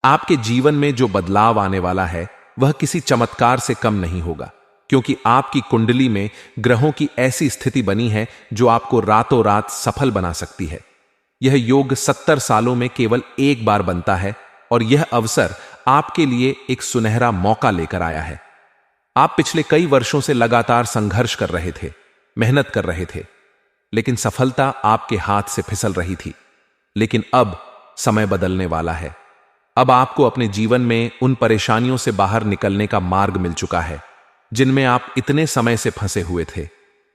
आपके जीवन में जो बदलाव आने वाला है वह किसी चमत्कार से कम नहीं होगा, क्योंकि आपकी कुंडली में ग्रहों की ऐसी स्थिति बनी है जो आपको रातों रात सफल बना सकती है। यह योग 70 सालों में केवल एक बार बनता है और यह अवसर आपके लिए एक सुनहरा मौका लेकर आया है। आप पिछले कई वर्षों से लगातार संघर्ष कर रहे थे, मेहनत कर रहे थे, लेकिन सफलता आपके हाथ से फिसल रही थी। लेकिन अब समय बदलने वाला है। अब आपको अपने जीवन में उन परेशानियों से बाहर निकलने का मार्ग मिल चुका है जिनमें आप इतने समय से फंसे हुए थे।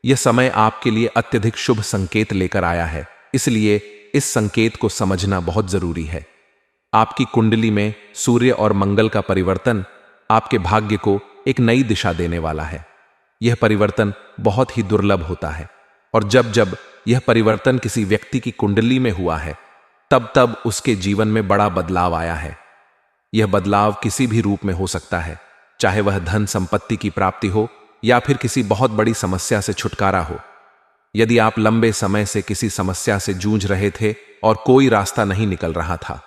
यह समय आपके लिए अत्यधिक शुभ संकेत लेकर आया है, इसलिए इस संकेत को समझना बहुत जरूरी है। आपकी कुंडली में सूर्य और मंगल का परिवर्तन आपके भाग्य को एक नई दिशा देने वाला है। यह परिवर्तन बहुत ही दुर्लभ होता है और जब जब यह परिवर्तन किसी व्यक्ति की कुंडली में हुआ है तब तब उसके जीवन में बड़ा बदलाव आया है। यह बदलाव किसी भी रूप में हो सकता है, चाहे वह धन संपत्ति की प्राप्ति हो या फिर किसी बहुत बड़ी समस्या से छुटकारा हो। यदि आप लंबे समय से किसी समस्या से जूझ रहे थे और कोई रास्ता नहीं निकल रहा था,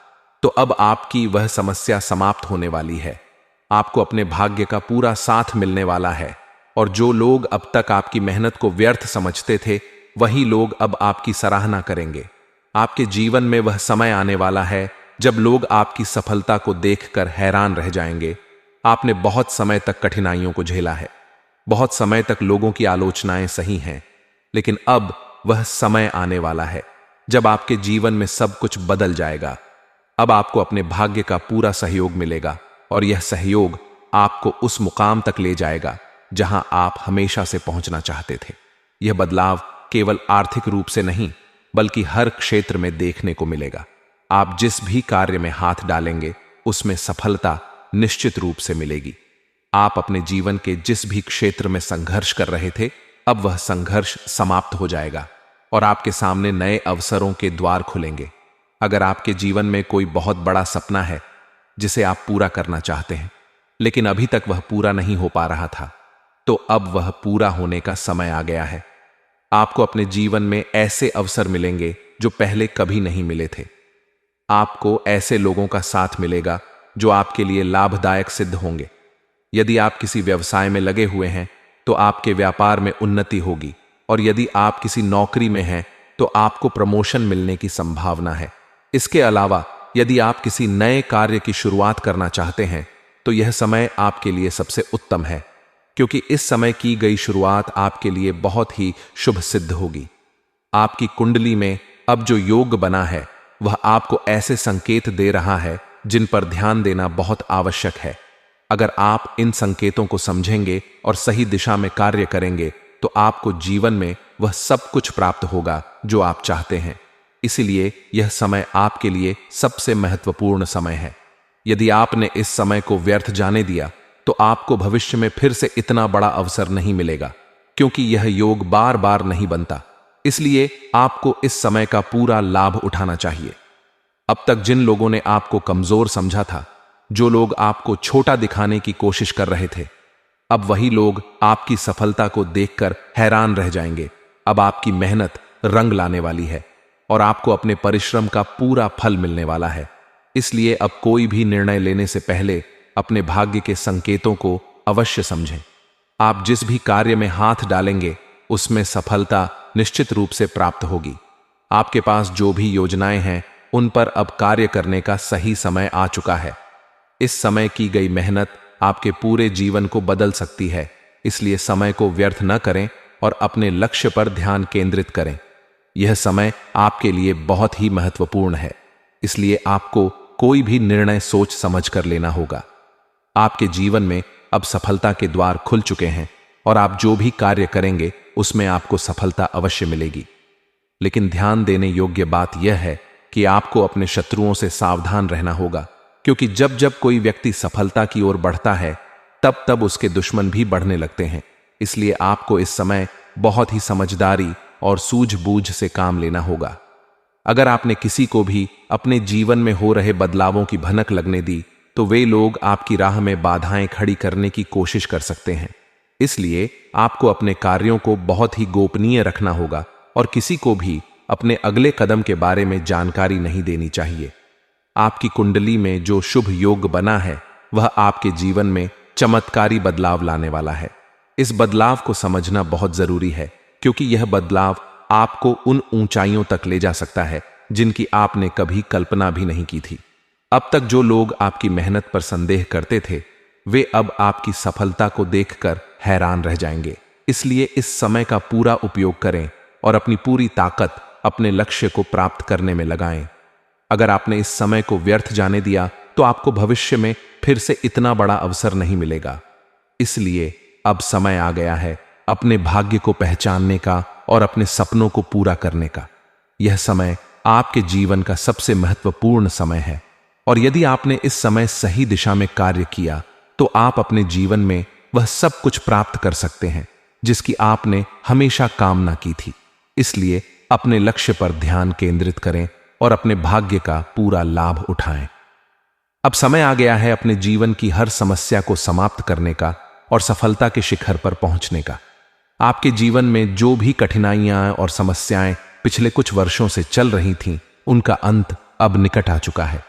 तो अब आपकी वह समस्या समाप्त होने वाली है। आपको अपने भाग्य का पूरा साथ मिलने वाला है और जो लोग अब तक आपकी मेहनत को व्यर्थ समझते थे, वही लोग अब आपकी सराहना करेंगे। आपके जीवन में वह समय आने वाला है जब लोग आपकी सफलता को देखकर हैरान रह जाएंगे। आपने बहुत समय तक कठिनाइयों को झेला है, बहुत समय तक लोगों की आलोचनाएं सही हैं, लेकिन अब वह समय आने वाला है जब आपके जीवन में सब कुछ बदल जाएगा। अब आपको अपने भाग्य का पूरा सहयोग मिलेगा और यह सहयोग आपको उस मुकाम तक ले जाएगा जहां आप हमेशा से पहुंचना चाहते थे। यह बदलाव केवल आर्थिक रूप से नहीं, बल्कि हर क्षेत्र में देखने को मिलेगा। आप जिस भी कार्य में हाथ डालेंगे उसमें सफलता निश्चित रूप से मिलेगी। आप अपने जीवन के जिस भी क्षेत्र में संघर्ष कर रहे थे, अब वह संघर्ष समाप्त हो जाएगा और आपके सामने नए अवसरों के द्वार खुलेंगे। अगर आपके जीवन में कोई बहुत बड़ा सपना है जिसे आप पूरा करना चाहते हैं, लेकिन अभी तक वह पूरा नहीं हो पा रहा था, तो अब वह पूरा होने का समय आ गया है। आपको अपने जीवन में ऐसे अवसर मिलेंगे जो पहले कभी नहीं मिले थे। आपको ऐसे लोगों का साथ मिलेगा जो आपके लिए लाभदायक सिद्ध होंगे। यदि आप किसी व्यवसाय में लगे हुए हैं तो आपके व्यापार में उन्नति होगी और यदि आप किसी नौकरी में हैं तो आपको प्रमोशन मिलने की संभावना है। इसके अलावा यदि आप किसी नए कार्य की शुरुआत करना चाहते हैं तो यह समय आपके लिए सबसे उत्तम है, क्योंकि इस समय की गई शुरुआत आपके लिए बहुत ही शुभ सिद्ध होगी। आपकी कुंडली में अब जो योग बना है वह आपको ऐसे संकेत दे रहा है जिन पर ध्यान देना बहुत आवश्यक है। अगर आप इन संकेतों को समझेंगे और सही दिशा में कार्य करेंगे तो आपको जीवन में वह सब कुछ प्राप्त होगा जो आप चाहते हैं। इसलिए यह समय आपके लिए सबसे महत्वपूर्ण समय है। यदि आपने इस समय को व्यर्थ जाने दिया तो आपको भविष्य में फिर से इतना बड़ा अवसर नहीं मिलेगा, क्योंकि यह योग बार बार नहीं बनता। इसलिए आपको इस समय का पूरा लाभ उठाना चाहिए। अब तक जिन लोगों ने आपको कमजोर समझा था, जो लोग आपको छोटा दिखाने की कोशिश कर रहे थे, अब वही लोग आपकी सफलता को देखकर हैरान रह जाएंगे। अब आपकी मेहनत रंग लाने वाली है और आपको अपने परिश्रम का पूरा फल मिलने वाला है। इसलिए अब कोई भी निर्णय लेने से पहले अपने भाग्य के संकेतों को अवश्य समझें। आप जिस भी कार्य में हाथ डालेंगे उसमें सफलता निश्चित रूप से प्राप्त होगी। आपके पास जो भी योजनाएं हैं उन पर अब कार्य करने का सही समय आ चुका है। इस समय की गई मेहनत आपके पूरे जीवन को बदल सकती है, इसलिए समय को व्यर्थ न करें और अपने लक्ष्य पर ध्यान केंद्रित करें। यह समय आपके लिए बहुत ही महत्वपूर्ण है, इसलिए आपको कोई भी निर्णय सोच समझ कर लेना होगा। आपके जीवन में अब सफलता के द्वार खुल चुके हैं और आप जो भी कार्य करेंगे उसमें आपको सफलता अवश्य मिलेगी। लेकिन ध्यान देने योग्य बात यह है कि आपको अपने शत्रुओं से सावधान रहना होगा, क्योंकि जब जब कोई व्यक्ति सफलता की ओर बढ़ता है तब तब उसके दुश्मन भी बढ़ने लगते हैं। इसलिए आपको इस समय बहुत ही समझदारी और सूझबूझ से काम लेना होगा। अगर आपने किसी को भी अपने जीवन में हो रहे बदलावों की भनक लगने दी तो वे लोग आपकी राह में बाधाएं खड़ी करने की कोशिश कर सकते हैं। इसलिए आपको अपने कार्यों को बहुत ही गोपनीय रखना होगा और किसी को भी अपने अगले कदम के बारे में जानकारी नहीं देनी चाहिए। आपकी कुंडली में जो शुभ योग बना है वह आपके जीवन में चमत्कारी बदलाव लाने वाला है। इस बदलाव को समझना बहुत जरूरी है, क्योंकि यह बदलाव आपको उन ऊंचाइयों तक ले जा सकता है जिनकी आपने कभी कल्पना भी नहीं की थी। अब तक जो लोग आपकी मेहनत पर संदेह करते थे, वे अब आपकी सफलता को देखकर हैरान रह जाएंगे। इसलिए इस समय का पूरा उपयोग करें और अपनी पूरी ताकत अपने लक्ष्य को प्राप्त करने में लगाएं। अगर आपने इस समय को व्यर्थ जाने दिया तो आपको भविष्य में फिर से इतना बड़ा अवसर नहीं मिलेगा। इसलिए अब समय आ गया है अपने भाग्य को पहचानने का और अपने सपनों को पूरा करने का। यह समय आपके जीवन का सबसे महत्वपूर्ण समय है, और यदि आपने इस समय सही दिशा में कार्य किया तो आप अपने जीवन में वह सब कुछ प्राप्त कर सकते हैं जिसकी आपने हमेशा कामना की थी। इसलिए अपने लक्ष्य पर ध्यान केंद्रित करें और अपने भाग्य का पूरा लाभ उठाएं। अब समय आ गया है अपने जीवन की हर समस्या को समाप्त करने का और सफलता के शिखर पर पहुंचने का। आपके जीवन में जो भी कठिनाइयां और समस्याएं पिछले कुछ वर्षों से चल रही थीं, उनका अंत अब निकट आ चुका है।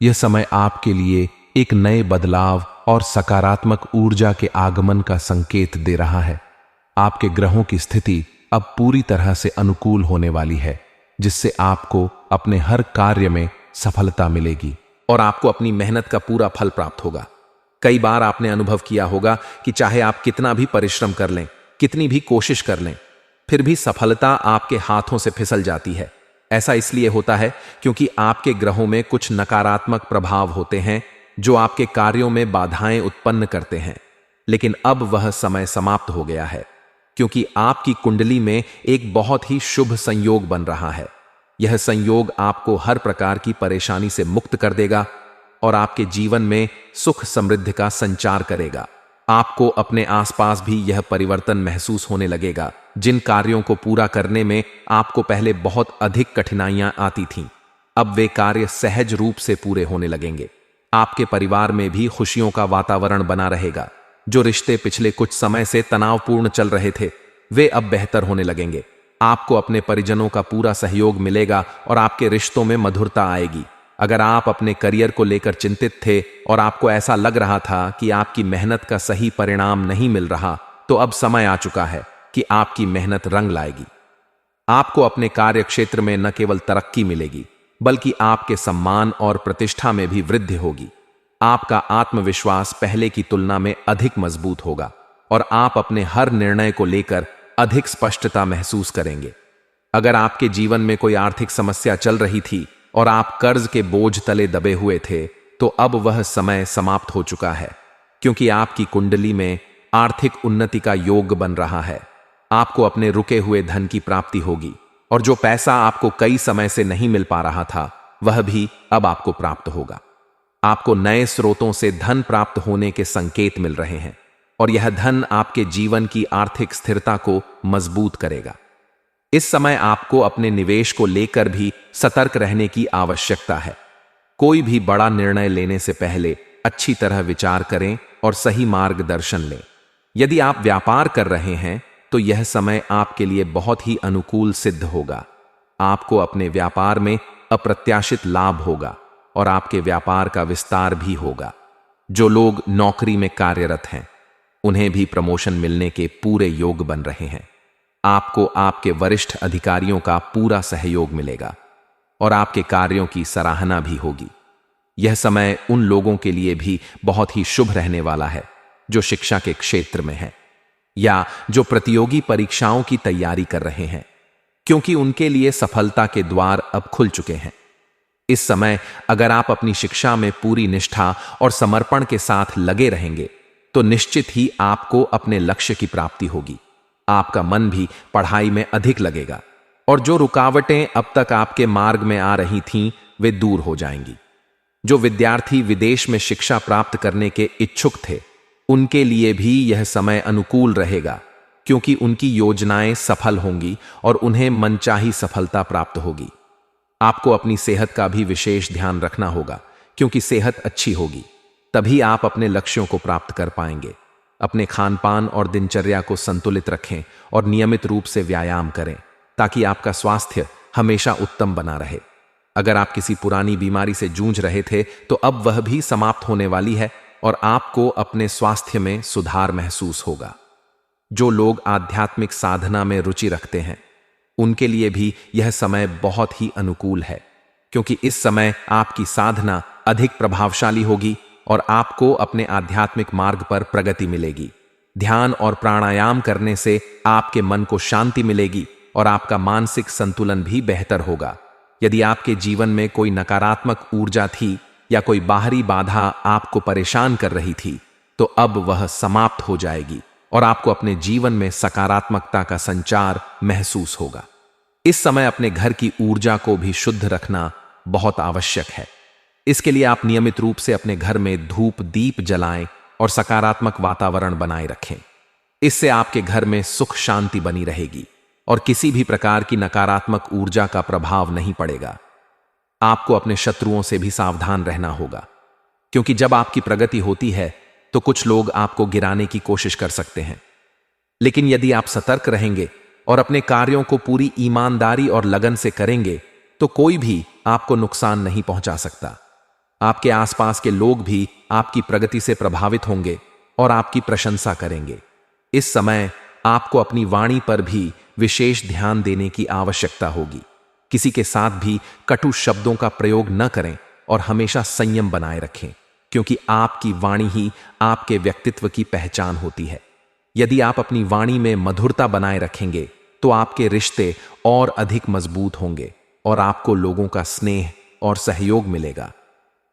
यह समय आपके लिए एक नए बदलाव और सकारात्मक ऊर्जा के आगमन का संकेत दे रहा है। आपके ग्रहों की स्थिति अब पूरी तरह से अनुकूल होने वाली है, जिससे आपको अपने हर कार्य में सफलता मिलेगी और आपको अपनी मेहनत का पूरा फल प्राप्त होगा। कई बार आपने अनुभव किया होगा कि चाहे आप कितना भी परिश्रम कर लें, कितनी भी कोशिश कर लें, फिर भी सफलता आपके हाथों से फिसल जाती है। ऐसा इसलिए होता है क्योंकि आपके ग्रहों में कुछ नकारात्मक प्रभाव होते हैं जो आपके कार्यों में बाधाएं उत्पन्न करते हैं। लेकिन अब वह समय समाप्त हो गया है, क्योंकि आपकी कुंडली में एक बहुत ही शुभ संयोग बन रहा है। यह संयोग आपको हर प्रकार की परेशानी से मुक्त कर देगा और आपके जीवन में सुख समृद्धि का संचार करेगा। आपको अपने आसपास भी यह परिवर्तन महसूस होने लगेगा। जिन कार्यों को पूरा करने में आपको पहले बहुत अधिक कठिनाइयां आती थीं, अब वे कार्य सहज रूप से पूरे होने लगेंगे। आपके परिवार में भी खुशियों का वातावरण बना रहेगा। जो रिश्ते पिछले कुछ समय से तनावपूर्ण चल रहे थे, वे अब बेहतर होने लगेंगे। आपको अपने परिजनों का पूरा सहयोग मिलेगा और आपके रिश्तों में मधुरता आएगी। अगर आप अपने करियर को लेकर चिंतित थे और आपको ऐसा लग रहा था कि आपकी मेहनत का सही परिणाम नहीं मिल रहा, तो अब समय आ चुका है कि आपकी मेहनत रंग लाएगी। आपको अपने कार्य क्षेत्र में न केवल तरक्की मिलेगी, बल्कि आपके सम्मान और प्रतिष्ठा में भी वृद्धि होगी। आपका आत्मविश्वास पहले की तुलना में अधिक मजबूत होगा और आप अपने हर निर्णय को लेकर अधिक स्पष्टता महसूस करेंगे। अगर आपके जीवन में कोई आर्थिक समस्या चल रही थी और आप कर्ज के बोझ तले दबे हुए थे, तो अब वह समय समाप्त हो चुका है, क्योंकि आपकी कुंडली में आर्थिक उन्नति का योग बन रहा है। आपको अपने रुके हुए धन की प्राप्ति होगी और जो पैसा आपको कई समय से नहीं मिल पा रहा था, वह भी अब आपको प्राप्त होगा। आपको नए स्रोतों से धन प्राप्त होने के संकेत मिल रहे हैं और यह धन आपके जीवन की आर्थिक स्थिरता को मजबूत करेगा। इस समय आपको अपने निवेश को लेकर भी सतर्क रहने की आवश्यकता है। कोई भी बड़ा निर्णय लेने से पहले अच्छी तरह विचार करें और सही मार्गदर्शन लें। यदि आप व्यापार कर रहे हैं तो यह समय आपके लिए बहुत ही अनुकूल सिद्ध होगा। आपको अपने व्यापार में अप्रत्याशित लाभ होगा और आपके व्यापार का विस्तार भी होगा। जो लोग नौकरी में कार्यरत हैं, उन्हें भी प्रमोशन मिलने के पूरे योग बन रहे हैं। आपको आपके वरिष्ठ अधिकारियों का पूरा सहयोग मिलेगा और आपके कार्यों की सराहना भी होगी। यह समय उन लोगों के लिए भी बहुत ही शुभ रहने वाला है जो शिक्षा के क्षेत्र में हैं या जो प्रतियोगी परीक्षाओं की तैयारी कर रहे हैं, क्योंकि उनके लिए सफलता के द्वार अब खुल चुके हैं। इस समय अगर आप अपनी शिक्षा में पूरी निष्ठा और समर्पण के साथ लगे रहेंगे, तो निश्चित ही आपको अपने लक्ष्य की प्राप्ति होगी। आपका मन भी पढ़ाई में अधिक लगेगा और जो रुकावटें अब तक आपके मार्ग में आ रही थीं, वे दूर हो जाएंगी। जो विद्यार्थी विदेश में शिक्षा प्राप्त करने के इच्छुक थे, उनके लिए भी यह समय अनुकूल रहेगा, क्योंकि उनकी योजनाएं सफल होंगी और उन्हें मनचाही सफलता प्राप्त होगी। आपको अपनी सेहत का भी विशेष ध्यान रखना होगा, क्योंकि सेहत अच्छी होगी तभी आप अपने लक्ष्यों को प्राप्त कर पाएंगे। अपने खानपान और दिनचर्या को संतुलित रखें और नियमित रूप से व्यायाम करें, ताकि आपका स्वास्थ्य हमेशा उत्तम बना रहे। अगर आप किसी पुरानी बीमारी से जूझ रहे थे तो अब वह भी समाप्त होने वाली है और आपको अपने स्वास्थ्य में सुधार महसूस होगा। जो लोग आध्यात्मिक साधना में रुचि रखते हैं उनके लिए भी यह समय बहुत ही अनुकूल है, क्योंकि इस समय आपकी साधना अधिक प्रभावशाली होगी और आपको अपने आध्यात्मिक मार्ग पर प्रगति मिलेगी। ध्यान और प्राणायाम करने से आपके मन को शांति मिलेगी और आपका मानसिक संतुलन भी बेहतर होगा। यदि आपके जीवन में कोई नकारात्मक ऊर्जा थी या कोई बाहरी बाधा आपको परेशान कर रही थी, तो अब वह समाप्त हो जाएगी और आपको अपने जीवन में सकारात्मकता का संचार महसूस होगा। इस समय अपने घर की ऊर्जा को भी शुद्ध रखना बहुत आवश्यक है। इसके लिए आप नियमित रूप से अपने घर में धूप दीप जलाएं और सकारात्मक वातावरण बनाए रखें। इससे आपके घर में सुख शांति बनी रहेगी और किसी भी प्रकार की नकारात्मक ऊर्जा का प्रभाव नहीं पड़ेगा। आपको अपने शत्रुओं से भी सावधान रहना होगा, क्योंकि जब आपकी प्रगति होती है तो कुछ लोग आपको गिराने की कोशिश कर सकते हैं। लेकिन यदि आप सतर्क रहेंगे और अपने कार्यों को पूरी ईमानदारी और लगन से करेंगे तो कोई भी आपको नुकसान नहीं पहुंचा सकता। आपके आसपास के लोग भी आपकी प्रगति से प्रभावित होंगे और आपकी प्रशंसा करेंगे। इस समय आपको अपनी वाणी पर भी विशेष ध्यान देने की आवश्यकता होगी। किसी के साथ भी कटु शब्दों का प्रयोग न करें और हमेशा संयम बनाए रखें, क्योंकि आपकी वाणी ही आपके व्यक्तित्व की पहचान होती है। यदि आप अपनी वाणी में मधुरता बनाए रखेंगे तो आपके रिश्ते और अधिक मजबूत होंगे और आपको लोगों का स्नेह और सहयोग मिलेगा।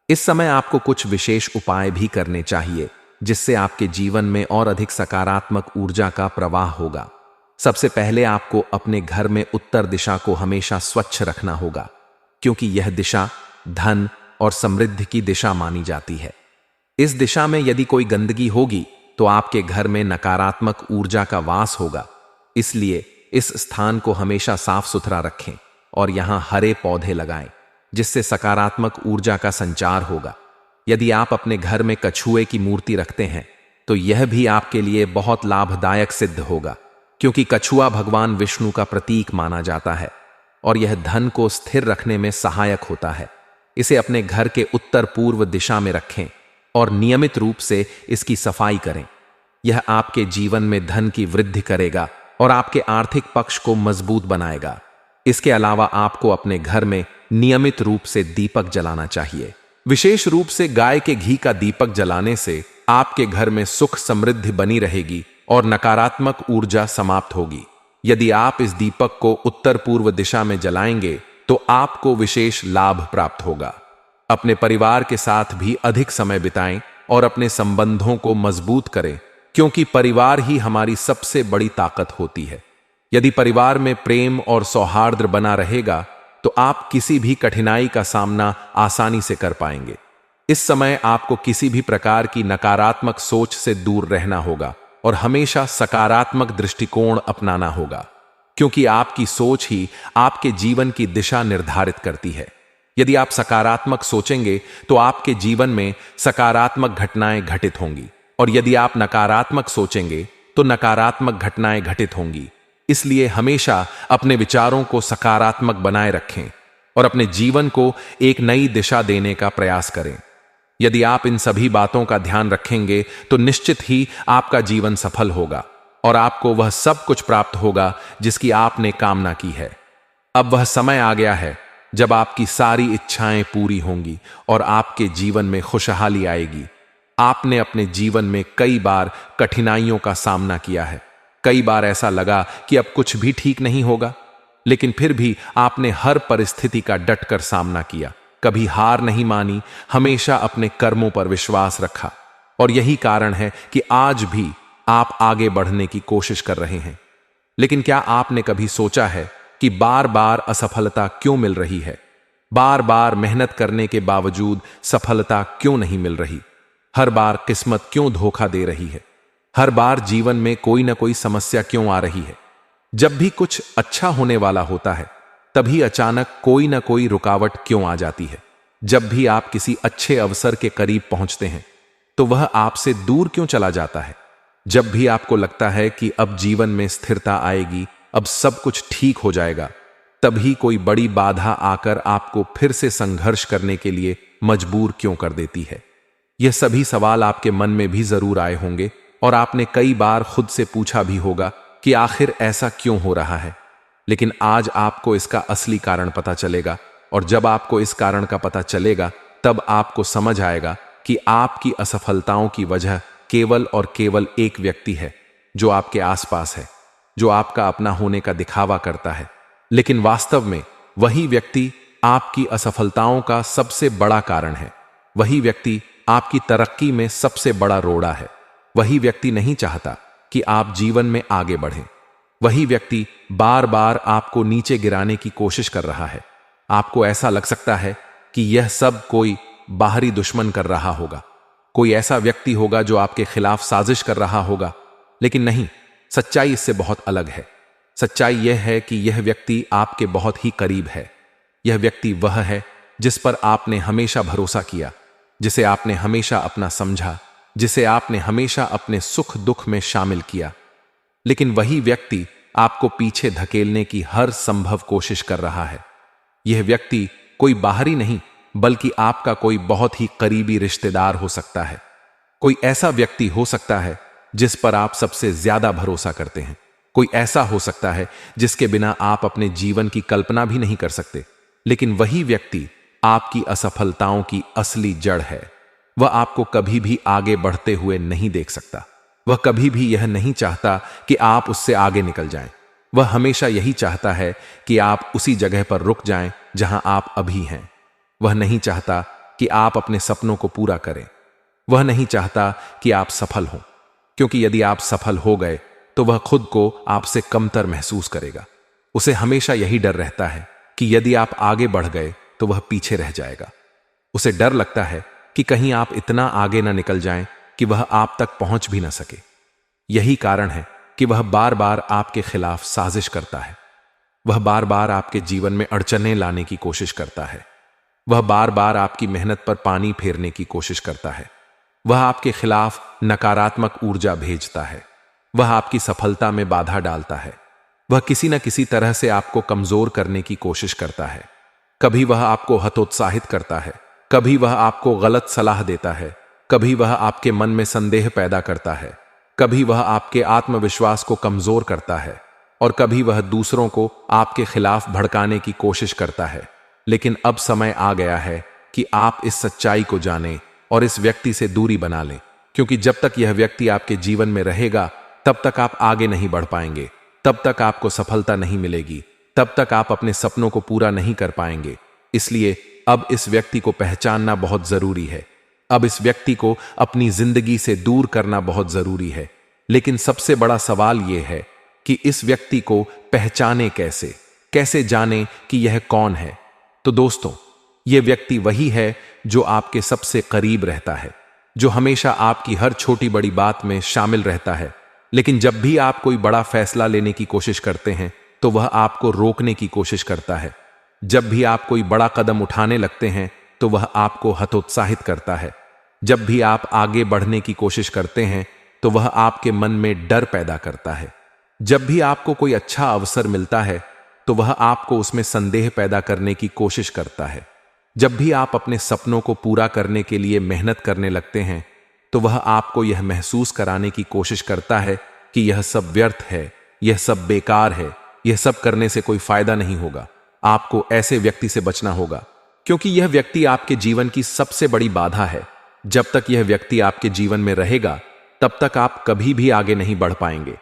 इस समय आपको कुछ विशेष उपाय भी करने चाहिए जिससे आपके जीवन में और अधिक सकारात्मक ऊर्जा का प्रवाह होगा। सबसे पहले आपको अपने घर में उत्तर दिशा को हमेशा स्वच्छ रखना होगा, क्योंकि यह दिशा धन और समृद्धि की दिशा मानी जाती है। इस दिशा में यदि कोई गंदगी होगी तो आपके घर में नकारात्मक ऊर्जा का वास होगा। इसलिए इस स्थान को हमेशा साफ सुथरा रखें और यहां हरे पौधे लगाएं, जिससे सकारात्मक ऊर्जा का संचार होगा। यदि आप अपने घर में कछुए की मूर्ति रखते हैं तो यह भी आपके लिए बहुत लाभदायक सिद्ध होगा, क्योंकि कछुआ भगवान विष्णु का प्रतीक माना जाता है और यह धन को स्थिर रखने में सहायक होता है। इसे अपने घर के उत्तर पूर्व दिशा में रखें और नियमित रूप से इसकी सफाई करें। यह आपके जीवन में धन की वृद्धि करेगा और आपके आर्थिक पक्ष को मजबूत बनाएगा। इसके अलावा आपको अपने घर में नियमित रूप से दीपक जलाना चाहिए। विशेष रूप से गाय के घी का दीपक जलाने से आपके घर में सुख समृद्धि बनी रहेगी और नकारात्मक ऊर्जा समाप्त होगी। यदि आप इस दीपक को उत्तर पूर्व दिशा में जलाएंगे तो आपको विशेष लाभ प्राप्त होगा। अपने परिवार के साथ भी अधिक समय बिताएं और अपने संबंधों को मजबूत करें, क्योंकि परिवार ही हमारी सबसे बड़ी ताकत होती है। यदि परिवार में प्रेम और सौहार्द बना रहेगा तो आप किसी भी कठिनाई का सामना आसानी से कर पाएंगे। इस समय आपको किसी भी प्रकार की नकारात्मक सोच से दूर रहना होगा और हमेशा सकारात्मक दृष्टिकोण अपनाना होगा, क्योंकि आपकी सोच ही आपके जीवन की दिशा निर्धारित करती है। यदि आप सकारात्मक सोचेंगे तो आपके जीवन में सकारात्मक घटनाएं घटित होंगी, और यदि आप नकारात्मक सोचेंगे तो नकारात्मक घटनाएं घटित होंगी। इसलिए हमेशा अपने विचारों को सकारात्मक बनाए रखें और अपने जीवन को एक नई दिशा देने का प्रयास करें। यदि आप इन सभी बातों का ध्यान रखेंगे तो निश्चित ही आपका जीवन सफल होगा और आपको वह सब कुछ प्राप्त होगा जिसकी आपने कामना की है। अब वह समय आ गया है जब आपकी सारी इच्छाएं पूरी होंगी और आपके जीवन में खुशहाली आएगी। आपने अपने जीवन में कई बार कठिनाइयों का सामना किया है। कई बार ऐसा लगा कि अब कुछ भी ठीक नहीं होगा, लेकिन फिर भी आपने हर परिस्थिति का डटकर सामना किया, कभी हार नहीं मानी, हमेशा अपने कर्मों पर विश्वास रखा। और यही कारण है कि आज भी आप आगे बढ़ने की कोशिश कर रहे हैं। लेकिन क्या आपने कभी सोचा है कि बार बार असफलता क्यों मिल रही है? बार बार मेहनत करने के बावजूद सफलता क्यों नहीं मिल रही? हर बार किस्मत क्यों धोखा दे रही है? हर बार जीवन में कोई ना कोई समस्या क्यों आ रही है? जब भी कुछ अच्छा होने वाला होता है तभी अचानक कोई ना कोई रुकावट क्यों आ जाती है? जब भी आप किसी अच्छे अवसर के करीब पहुंचते हैं तो वह आपसे दूर क्यों चला जाता है? जब भी आपको लगता है कि अब जीवन में स्थिरता आएगी, अब सब कुछ ठीक हो जाएगा, तभी कोई बड़ी बाधा आकर आपको फिर से संघर्ष करने के लिए मजबूर क्यों कर देती है? यह सभी सवाल आपके मन में भी जरूर आए होंगे और आपने कई बार खुद से पूछा भी होगा कि आखिर ऐसा क्यों हो रहा है। लेकिन आज आपको इसका असली कारण पता चलेगा, और जब आपको इस कारण का पता चलेगा तब आपको समझ आएगा कि आपकी असफलताओं की वजह केवल और केवल एक व्यक्ति है जो आपके आसपास है, जो आपका अपना होने का दिखावा करता है, लेकिन वास्तव में वही व्यक्ति आपकी असफलताओं का सबसे बड़ा कारण है। वही व्यक्ति आपकी तरक्की में सबसे बड़ा रोड़ा है। वही व्यक्ति नहीं चाहता कि आप जीवन में आगे बढ़ें। वही व्यक्ति बार बार आपको नीचे गिराने की कोशिश कर रहा है। आपको ऐसा लग सकता है कि यह सब कोई बाहरी दुश्मन कर रहा होगा, कोई ऐसा व्यक्ति होगा जो आपके खिलाफ साजिश कर रहा होगा, लेकिन नहीं, सच्चाई इससे बहुत अलग है। सच्चाई यह है कि यह व्यक्ति आपके बहुत ही करीब है। यह व्यक्ति वह है जिस पर आपने हमेशा भरोसा किया, जिसे आपने हमेशा अपना समझा, जिसे आपने हमेशा अपने सुख दुख में शामिल किया। लेकिन वही व्यक्ति आपको पीछे धकेलने की हर संभव कोशिश कर रहा है। यह व्यक्ति कोई बाहरी नहीं, बल्कि आपका कोई बहुत ही करीबी रिश्तेदार हो सकता है। कोई ऐसा व्यक्ति हो सकता है जिस पर आप सबसे ज्यादा भरोसा करते हैं। कोई ऐसा हो सकता है जिसके बिना आप अपने जीवन की कल्पना भी नहीं कर सकते। लेकिन वही व्यक्ति आपकी असफलताओं की असली जड़ है। वह आपको कभी भी आगे बढ़ते हुए नहीं देख सकता। वह कभी भी यह नहीं चाहता कि आप उससे आगे निकल जाएं। वह हमेशा यही चाहता है कि आप उसी जगह पर रुक जाएं जहां आप अभी हैं। वह नहीं चाहता कि आप अपने सपनों को पूरा करें। वह नहीं चाहता कि आप सफल हों, क्योंकि यदि आप सफल हो गए तो वह खुद को आपसे कमतर महसूस करेगा। उसे हमेशा यही डर रहता है कि यदि आप आगे बढ़ गए तो वह पीछे रह जाएगा। उसे डर लगता है कि कहीं आप इतना आगे न निकल जाएं कि वह आप तक पहुंच भी न सके। यही कारण है कि वह बार बार आपके खिलाफ साजिश करता है। वह बार बार आपके जीवन में अड़चनें लाने की कोशिश करता है। वह बार बार आपकी मेहनत पर पानी फेरने की कोशिश करता है। वह आपके खिलाफ नकारात्मक ऊर्जा भेजता है। वह आपकी सफलता में बाधा डालता है। वह किसी न किसी तरह से आपको कमजोर करने की कोशिश करता है। कभी वह आपको हतोत्साहित करता है, कभी वह आपको गलत सलाह देता है, कभी वह आपके मन में संदेह पैदा करता है, कभी वह आपके आत्मविश्वास को कमजोर करता है, और कभी वह दूसरों को आपके खिलाफ भड़काने की कोशिश करता है। लेकिन अब समय आ गया है कि आप इस सच्चाई को जानें और इस व्यक्ति से दूरी बना लें, क्योंकि जब तक यह व्यक्ति आपके जीवन में रहेगा तब तक आप आगे नहीं बढ़ पाएंगे, तब तक आपको सफलता नहीं मिलेगी, तब तक आप अपने सपनों को पूरा नहीं कर पाएंगे। इसलिए अब इस व्यक्ति को पहचानना बहुत जरूरी है। अब इस व्यक्ति को अपनी जिंदगी से दूर करना बहुत जरूरी है। लेकिन सबसे बड़ा सवाल यह है कि इस व्यक्ति को पहचाने कैसे, कैसे जाने कि यह कौन है। तो दोस्तों, यह व्यक्ति वही है जो आपके सबसे करीब रहता है, जो हमेशा आपकी हर छोटी बड़ी बात में शामिल रहता है। लेकिन जब भी आप कोई बड़ा फैसला लेने की कोशिश करते हैं तो वह आपको रोकने की कोशिश करता है। जब भी आप कोई बड़ा कदम उठाने लगते हैं तो वह आपको हतोत्साहित करता है। जब भी आप आगे बढ़ने की कोशिश करते हैं तो वह आपके मन में डर पैदा करता है। जब भी आपको कोई अच्छा अवसर मिलता है तो वह आपको उसमें संदेह पैदा करने की कोशिश करता है। जब भी आप अपने सपनों को पूरा करने के लिए मेहनत करने लगते हैं तो वह आपको यह महसूस कराने की कोशिश करता है कि यह सब व्यर्थ है, यह सब बेकार है, यह सब करने से कोई फायदा नहीं होगा। आपको ऐसे व्यक्ति से बचना होगा, क्योंकि यह व्यक्ति आपके जीवन की सबसे बड़ी बाधा है। जब तक यह व्यक्ति आपके जीवन में रहेगा तब तक आप कभी भी आगे नहीं बढ़ पाएंगे।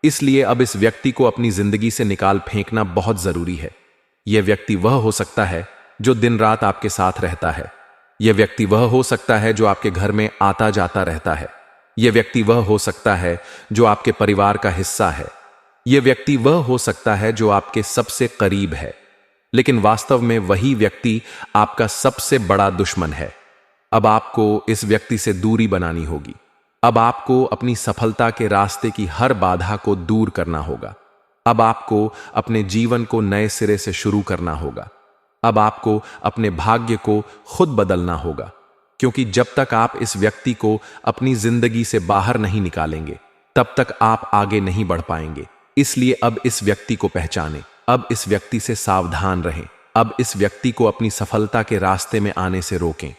इसलिए अब इस व्यक्ति को अपनी जिंदगी से निकाल फेंकना बहुत जरूरी है। यह व्यक्ति वह हो सकता है जो दिन रात आपके साथ रहता है। यह व्यक्ति वह हो सकता है जो आपके घर में आता जाता रहता है। यह व्यक्ति वह हो सकता है जो आपके परिवार का हिस्सा है। यह व्यक्ति वह हो सकता है जो आपके सबसे करीब है। लेकिन वास्तव में वही व्यक्ति आपका सबसे बड़ा दुश्मन है। अब आपको इस व्यक्ति से दूरी बनानी होगी। अब आपको अपनी सफलता के रास्ते की हर बाधा को दूर करना होगा। अब आपको अपने जीवन को नए सिरे से शुरू करना होगा। अब आपको अपने भाग्य को खुद बदलना होगा, क्योंकि जब तक आप इस व्यक्ति को अपनी जिंदगी से बाहर नहीं निकालेंगे तब तक आप आगे नहीं बढ़ पाएंगे। इसलिए अब इस व्यक्ति को पहचानें, अब इस व्यक्ति से सावधान रहें। अब इस व्यक्ति को अपनी सफलता के रास्ते में आने से रोकें,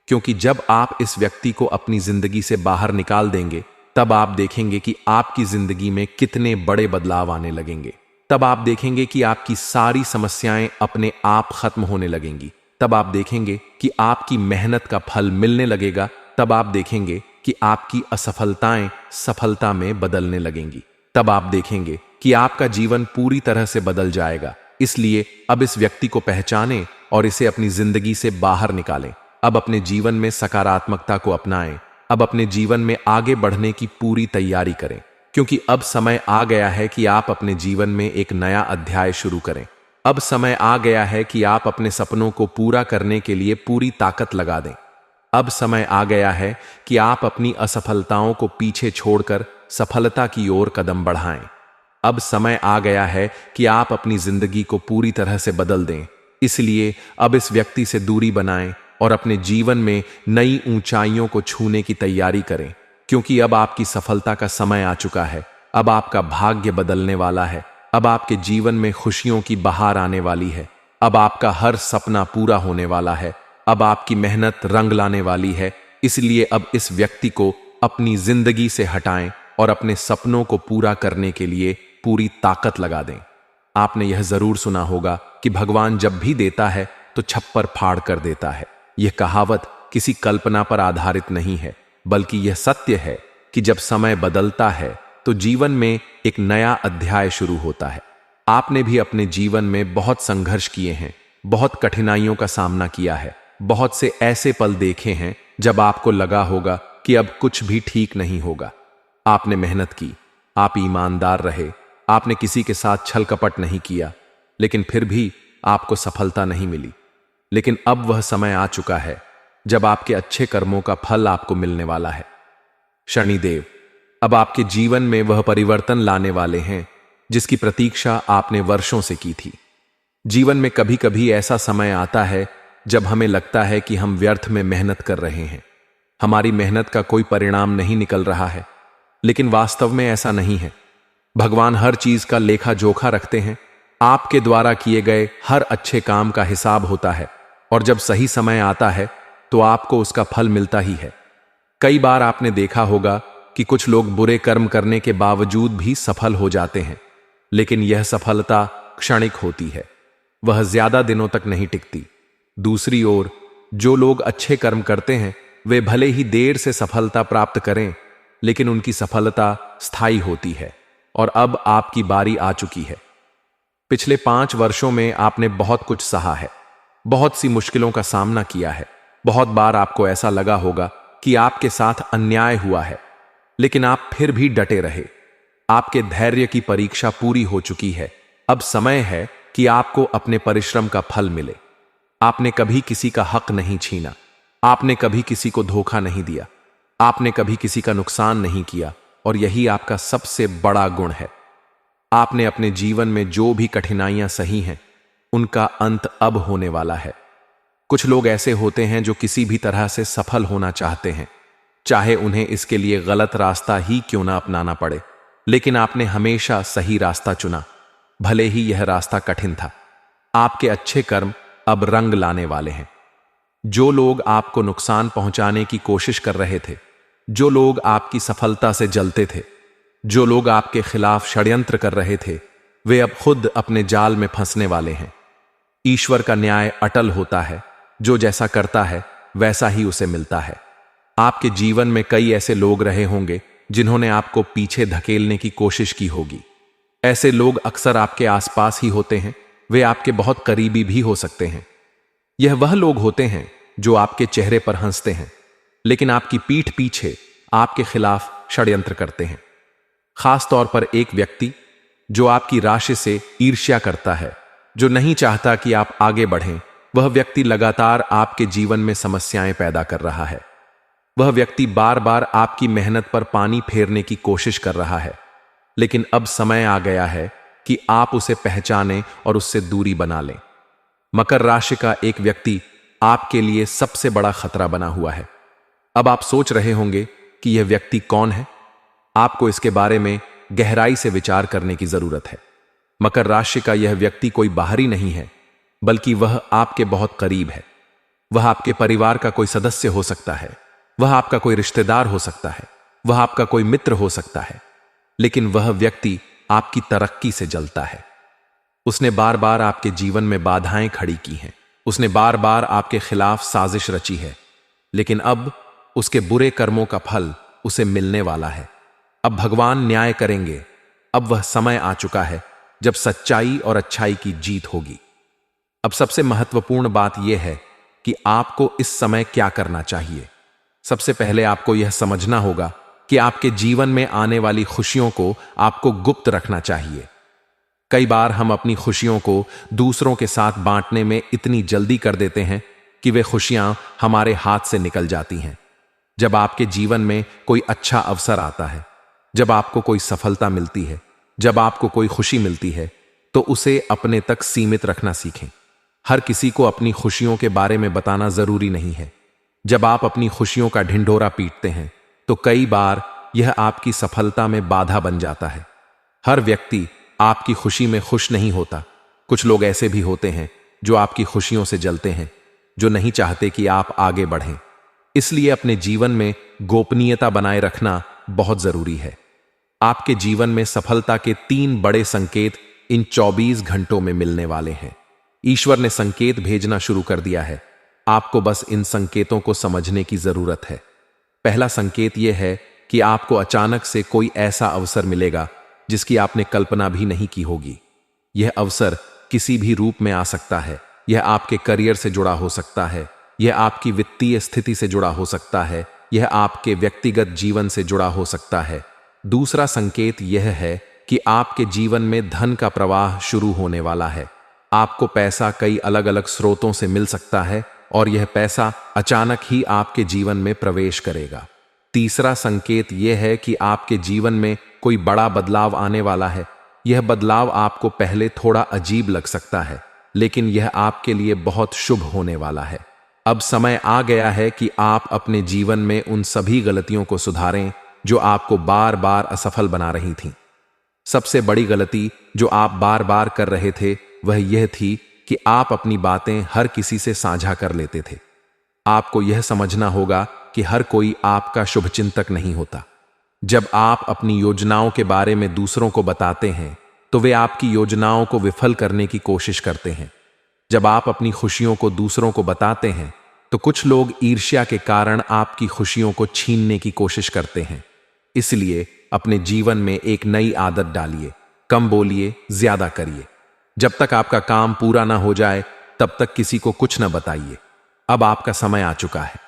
क्योंकि जब आप इस व्यक्ति को अपनी जिंदगी से बाहर निकाल देंगे, तब आप देखेंगे कि आपकी जिंदगी में कितने बड़े बदलाव आने लगेंगे। तब आप देखेंगे कि आपकी सारी समस्याएं अपने आप खत्म होने लगेंगी। तब आप देखेंगे कि आपकी मेहनत का फल मिलने लगेगा। तब आप देखेंगे कि आपकी असफलताएं सफलता में बदलने लगेंगी। तब आप देखेंगे कि आपका जीवन पूरी तरह से बदल जाएगा। इसलिए अब इस व्यक्ति को पहचानें और इसे अपनी जिंदगी से बाहर निकालें। अब अपने जीवन में सकारात्मकता को अपनाएं। अब अपने जीवन में आगे बढ़ने की पूरी तैयारी करें, क्योंकि अब समय आ गया है कि आप अपने जीवन में एक नया अध्याय शुरू करें। अब समय आ गया है कि आप अपने सपनों को पूरा करने के लिए पूरी ताकत लगा दें। अब समय आ गया है कि आप अपनी असफलताओं को पीछे छोड़कर सफलता की ओर कदम बढ़ाएं। अब समय आ गया है कि आप अपनी जिंदगी को पूरी तरह से बदल दें। इसलिए अब इस व्यक्ति से दूरी बनाएं और अपने जीवन में नई ऊंचाइयों को छूने की तैयारी करें, क्योंकि अब आपकी सफलता का समय आ चुका है। अब आपका भाग्य बदलने वाला है। अब आपके जीवन में खुशियों की बहार आने वाली है। अब आपका हर सपना पूरा होने वाला है। अब आपकी मेहनत रंग लाने वाली है। इसलिए अब इस व्यक्ति को अपनी जिंदगी से हटाएं और अपने सपनों को पूरा करने के लिए पूरी ताकत लगा दें। आपने यह जरूर सुना होगा कि भगवान जब भी देता है तो छप्पर फाड़ कर देता है। यह कहावत किसी कल्पना पर आधारित नहीं है, बल्कि यह सत्य है कि जब समय बदलता है तो जीवन में एक नया अध्याय शुरू होता है। आपने भी अपने जीवन में बहुत संघर्ष किए हैं, बहुत कठिनाइयों का सामना किया है, बहुत से ऐसे पल देखे हैं जब आपको लगा होगा कि अब कुछ भी ठीक नहीं होगा। आपने मेहनत की, आप ईमानदार रहे, आपने किसी के साथ छल कपट नहीं किया, लेकिन फिर भी आपको सफलता नहीं मिली। लेकिन अब वह समय आ चुका है जब आपके अच्छे कर्मों का फल आपको मिलने वाला है। शनिदेव अब आपके जीवन में वह परिवर्तन लाने वाले हैं जिसकी प्रतीक्षा आपने वर्षों से की थी। जीवन में कभी कभी ऐसा समय आता है जब हमें लगता है कि हम व्यर्थ में मेहनत कर रहे हैं, हमारी मेहनत का कोई परिणाम नहीं निकल रहा है। लेकिन वास्तव में ऐसा नहीं है। भगवान हर चीज का लेखा जोखा रखते हैं। आपके द्वारा किए गए हर अच्छे काम का हिसाब होता है, और जब सही समय आता है तो आपको उसका फल मिलता ही है। कई बार आपने देखा होगा कि कुछ लोग बुरे कर्म करने के बावजूद भी सफल हो जाते हैं, लेकिन यह सफलता क्षणिक होती है, वह ज्यादा दिनों तक नहीं टिकती। दूसरी ओर जो लोग अच्छे कर्म करते हैं वे भले ही देर से सफलता प्राप्त करें, लेकिन उनकी सफलता स्थायी होती है। और अब आपकी बारी आ चुकी है। पिछले 5 वर्षों में आपने बहुत कुछ सहा है, बहुत सी मुश्किलों का सामना किया है। बहुत बार आपको ऐसा लगा होगा कि आपके साथ अन्याय हुआ है, लेकिन आप फिर भी डटे रहे। आपके धैर्य की परीक्षा पूरी हो चुकी है। अब समय है कि आपको अपने परिश्रम का फल मिले। आपने कभी किसी का हक नहीं छीना, आपने कभी किसी को धोखा नहीं दिया, आपने कभी किसी का नुकसान नहीं किया, और यही आपका सबसे बड़ा गुण है। आपने अपने जीवन में जो भी कठिनाइयां सही हैं, उनका अंत अब होने वाला है। कुछ लोग ऐसे होते हैं जो किसी भी तरह से सफल होना चाहते हैं, चाहे उन्हें इसके लिए गलत रास्ता ही क्यों ना अपनाना पड़े, लेकिन आपने हमेशा सही रास्ता चुना, भले ही यह रास्ता कठिन था। आपके अच्छे कर्म अब रंग लाने वाले हैं। जो लोग आपको नुकसान पहुंचाने की कोशिश कर रहे थे, जो लोग आपकी सफलता से जलते थे, जो लोग आपके खिलाफ षड्यंत्र कर रहे थे, वे अब खुद अपने जाल में फंसने वाले हैं। ईश्वर का न्याय अटल होता है, जो जैसा करता है वैसा ही उसे मिलता है। आपके जीवन में कई ऐसे लोग रहे होंगे जिन्होंने आपको पीछे धकेलने की कोशिश की होगी। ऐसे लोग अक्सर आपके आसपास ही होते हैं, वे आपके बहुत करीबी भी हो सकते हैं। यह वह लोग होते हैं जो आपके चेहरे पर हंसते हैं, लेकिन आपकी पीठ पीछे आपके खिलाफ षड्यंत्र करते हैं। खास तौर पर एक व्यक्ति जो आपकी राशि से ईर्ष्या करता है, जो नहीं चाहता कि आप आगे बढ़ें, वह व्यक्ति लगातार आपके जीवन में समस्याएं पैदा कर रहा है। वह व्यक्ति बार बार आपकी मेहनत पर पानी फेरने की कोशिश कर रहा है, लेकिन अब समय आ गया है कि आप उसे पहचानें और उससे दूरी बना लें। मकर राशि का एक व्यक्ति आपके लिए सबसे बड़ा खतरा बना हुआ है। अब आप सोच रहे होंगे कि यह व्यक्ति कौन है। आपको इसके बारे में गहराई से विचार करने की जरूरत है। मकर राशि का यह व्यक्ति कोई बाहरी नहीं है, बल्कि वह आपके बहुत करीब है। वह आपके परिवार का कोई सदस्य हो सकता है, वह आपका कोई रिश्तेदार हो सकता है, वह आपका कोई मित्र हो सकता है, लेकिन वह व्यक्ति आपकी तरक्की से जलता है। उसने बार बार आपके जीवन में बाधाएं खड़ी की हैं, उसने बार बार आपके खिलाफ साजिश रची है, लेकिन अब उसके बुरे कर्मों का फल उसे मिलने वाला है। अब भगवान न्याय करेंगे। अब वह समय आ चुका है जब सच्चाई और अच्छाई की जीत होगी। अब सबसे महत्वपूर्ण बात यह है कि आपको इस समय क्या करना चाहिए। सबसे पहले आपको यह समझना होगा कि आपके जीवन में आने वाली खुशियों को आपको गुप्त रखना चाहिए। कई बार हम अपनी खुशियों को दूसरों के साथ बांटने में इतनी जल्दी कर देते हैं कि वे खुशियां हमारे हाथ से निकल जाती हैं। जब आपके जीवन में कोई अच्छा अवसर आता है, जब आपको कोई सफलता मिलती है, जब आपको कोई खुशी मिलती है, तो उसे अपने तक सीमित रखना सीखें। हर किसी को अपनी खुशियों के बारे में बताना जरूरी नहीं है। जब आप अपनी खुशियों का ढिंढोरा पीटते हैं तो कई बार यह आपकी सफलता में बाधा बन जाता है। हर व्यक्ति आपकी खुशी में खुश नहीं होता। कुछ लोग ऐसे भी होते हैं जो आपकी खुशियों से जलते हैं, जो नहीं चाहते कि आप आगे बढ़ें। इसलिए अपने जीवन में गोपनीयता बनाए रखना बहुत जरूरी है। आपके जीवन में सफलता के 3 बड़े संकेत इन 24 घंटों में मिलने वाले हैं। ईश्वर ने संकेत भेजना शुरू कर दिया है। आपको बस इन संकेतों को समझने की जरूरत है। पहला संकेत यह है कि आपको अचानक से कोई ऐसा अवसर मिलेगा जिसकी आपने कल्पना भी नहीं की होगी। यह अवसर किसी भी रूप में आ सकता है। यह आपके करियर से जुड़ा हो सकता है, यह आपकी वित्तीय स्थिति से जुड़ा हो सकता है, यह आपके व्यक्तिगत जीवन से जुड़ा हो सकता है। दूसरा संकेत यह है कि आपके जीवन में धन का प्रवाह शुरू होने वाला है। आपको पैसा कई अलग अलग स्रोतों से मिल सकता है और यह पैसा अचानक ही आपके जीवन में प्रवेश करेगा। तीसरा संकेत यह है कि आपके जीवन में कोई बड़ा बदलाव आने वाला है। यह बदलाव आपको पहले थोड़ा अजीब लग सकता है, लेकिन यह आपके लिए बहुत शुभ होने वाला है। अब समय आ गया है कि आप अपने जीवन में उन सभी गलतियों को सुधारें जो आपको बार बार असफल बना रही थीं। सबसे बड़ी गलती जो आप बार बार कर रहे थे वह यह थी कि आप अपनी बातें हर किसी से साझा कर लेते थे। आपको यह समझना होगा कि हर कोई आपका शुभचिंतक नहीं होता। जब आप अपनी योजनाओं के बारे में दूसरों को बताते हैं तो वे आपकी योजनाओं को विफल करने की कोशिश करते हैं। जब आप अपनी खुशियों को दूसरों को बताते हैं तो कुछ लोग ईर्ष्या के कारण आपकी खुशियों को छीनने की कोशिश करते हैं। इसलिए अपने जीवन में एक नई आदत डालिए। कम बोलिए, ज्यादा करिए। जब तक आपका काम पूरा ना हो जाए तब तक किसी को कुछ ना बताइए। अब आपका समय आ चुका है।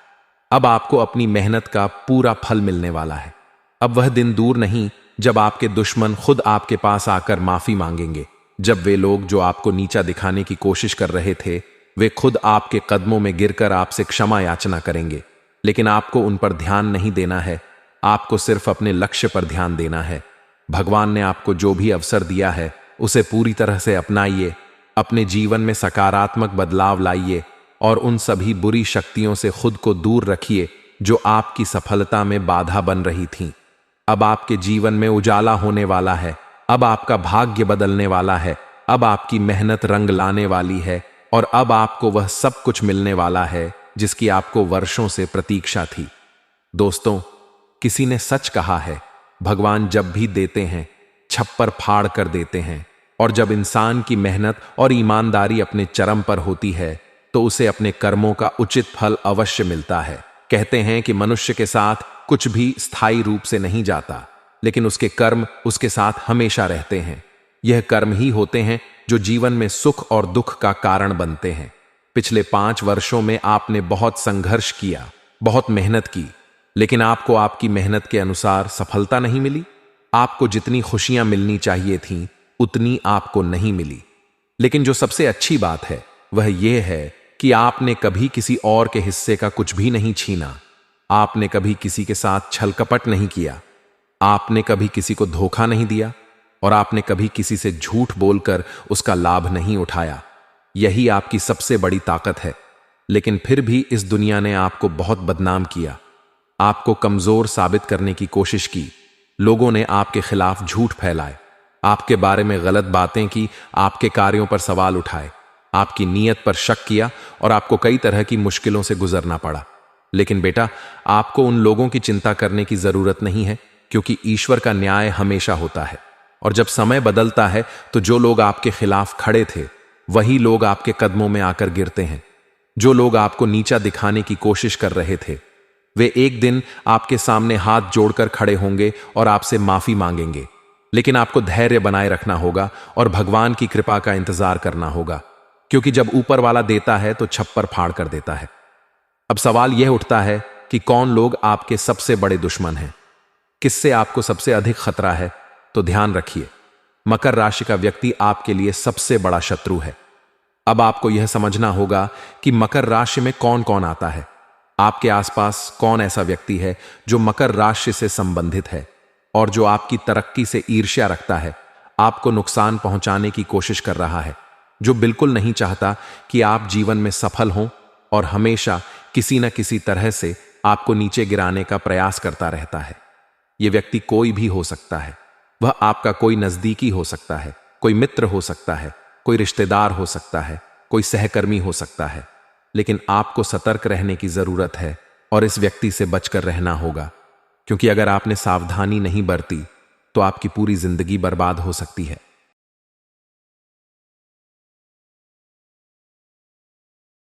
अब आपको अपनी मेहनत का पूरा फल मिलने वाला है। अब वह दिन दूर नहीं जब आपके दुश्मन खुद आपके पास आकर माफी मांगेंगे। जब वे लोग जो आपको नीचा दिखाने की कोशिश कर रहे थे वे खुद आपके कदमों में गिरकर आपसे क्षमा याचना करेंगे। लेकिन आपको उन पर ध्यान नहीं देना है। आपको सिर्फ अपने लक्ष्य पर ध्यान देना है। भगवान ने आपको जो भी अवसर दिया है उसे पूरी तरह से अपनाइए। अपने जीवन में सकारात्मक बदलाव लाइए और उन सभी बुरी शक्तियों से खुद को दूर रखिए जो आपकी सफलता में बाधा बन रही थीं। अब आपके जीवन में उजाला होने वाला है। अब आपका भाग्य बदलने वाला है। अब आपकी मेहनत रंग लाने वाली है और अब आपको वह सब कुछ मिलने वाला है जिसकी आपको वर्षों से प्रतीक्षा थी। दोस्तों, किसी ने सच कहा है, भगवान जब भी देते हैं छप्पर फाड़ कर देते हैं, और जब इंसान की मेहनत और ईमानदारी अपने चरम पर होती है तो उसे अपने कर्मों का उचित फल अवश्य मिलता है। कहते हैं कि मनुष्य के साथ कुछ भी स्थायी रूप से नहीं जाता, लेकिन उसके कर्म उसके साथ हमेशा रहते हैं। यह कर्म ही होते हैं जो जीवन में सुख और दुख का कारण बनते हैं। पिछले 5 वर्षों में आपने बहुत संघर्ष किया, बहुत मेहनत की, लेकिन आपको आपकी मेहनत के अनुसार सफलता नहीं मिली। आपको जितनी खुशियां मिलनी चाहिए थीं उतनी आपको नहीं मिली। लेकिन जो सबसे अच्छी बात है वह यह है कि आपने कभी किसी और के हिस्से का कुछ भी नहीं छीना। आपने कभी किसी के साथ छल कपट नहीं किया। आपने कभी किसी को धोखा नहीं दिया और आपने कभी किसी से झूठ बोलकर उसका लाभ नहीं उठाया। यही आपकी सबसे बड़ी ताकत है। लेकिन फिर भी इस दुनिया ने आपको बहुत बदनाम किया। आपको कमजोर साबित करने की कोशिश की। लोगों ने आपके खिलाफ झूठ फैलाए। आपके बारे में गलत बातें की, आपके कार्यों पर सवाल उठाए, आपकी नीयत पर शक किया और आपको कई तरह की मुश्किलों से गुजरना पड़ा। लेकिन बेटा, आपको उन लोगों की चिंता करने की जरूरत नहीं है, क्योंकि ईश्वर का न्याय हमेशा होता है। और जब समय बदलता है तो जो लोग आपके खिलाफ खड़े थे वही लोग आपके कदमों में आकर गिरते हैं। जो लोग आपको नीचा दिखाने की कोशिश कर रहे थे, वे एक दिन आपके सामने हाथ जोड़कर खड़े होंगे और आपसे माफी मांगेंगे। लेकिन आपको धैर्य बनाए रखना होगा और भगवान की कृपा का इंतजार करना होगा, क्योंकि जब ऊपर वाला देता है तो छप्पर फाड़ कर देता है। अब सवाल यह उठता है कि कौन लोग आपके सबसे बड़े दुश्मन हैं, किससे आपको सबसे अधिक खतरा है। तो ध्यान रखिए, मकर राशि का व्यक्ति आपके लिए सबसे बड़ा शत्रु है। अब आपको यह समझना होगा कि मकर राशि में कौन कौन आता है। आपके आसपास कौन ऐसा व्यक्ति है जो मकर राशि से संबंधित है और जो आपकी तरक्की से ईर्ष्या रखता है, आपको नुकसान पहुंचाने की कोशिश कर रहा है, जो बिल्कुल नहीं चाहता कि आप जीवन में सफल हों और हमेशा किसी न किसी तरह से आपको नीचे गिराने का प्रयास करता रहता है। यह व्यक्ति कोई भी हो सकता है। वह आपका कोई नजदीकी हो सकता है, कोई मित्र हो सकता है, कोई रिश्तेदार हो सकता है, कोई सहकर्मी हो सकता है। लेकिन आपको सतर्क रहने की जरूरत है और इस व्यक्ति से बचकर रहना होगा, क्योंकि अगर आपने सावधानी नहीं बरती तो आपकी पूरी जिंदगी बर्बाद हो सकती है।